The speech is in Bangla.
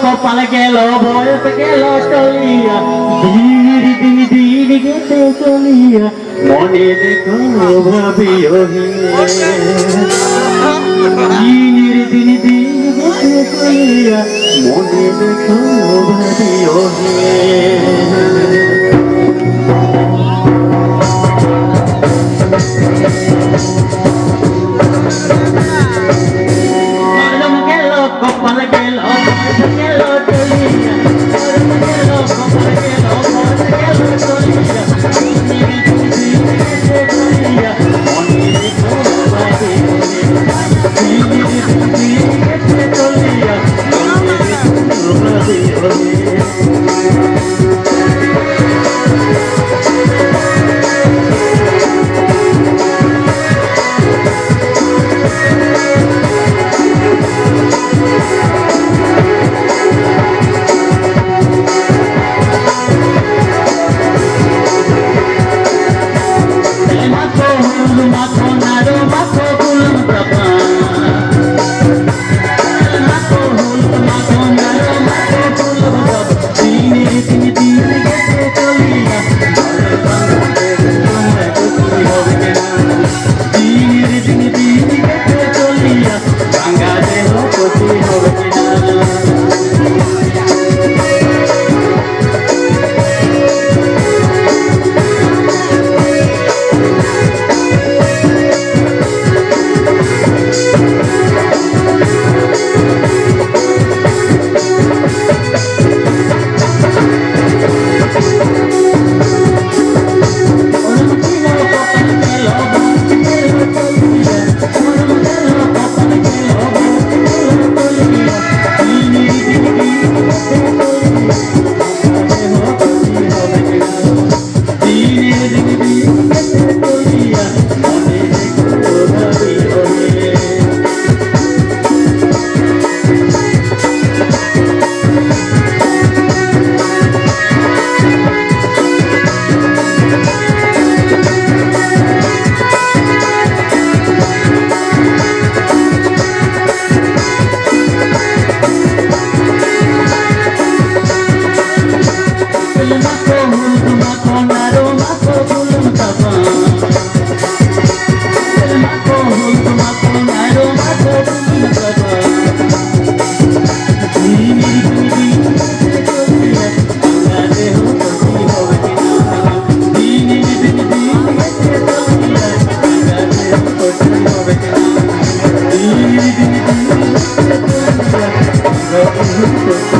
কপালে গেল বয়স গেল চলিয়া দিন দিন দিন গেছে চলিয়া মনে দেখো ভাবিও দিনের দিন দিন গেছে চলিয়া মনে দেখো ভাবিও কপাল গেল গেল চলিয়া গেল কপাল গেল গেল চলিয়া চলিয়া মনে দেখো ভাবে চলিয়া মনে দেখো ভাবে Thank you.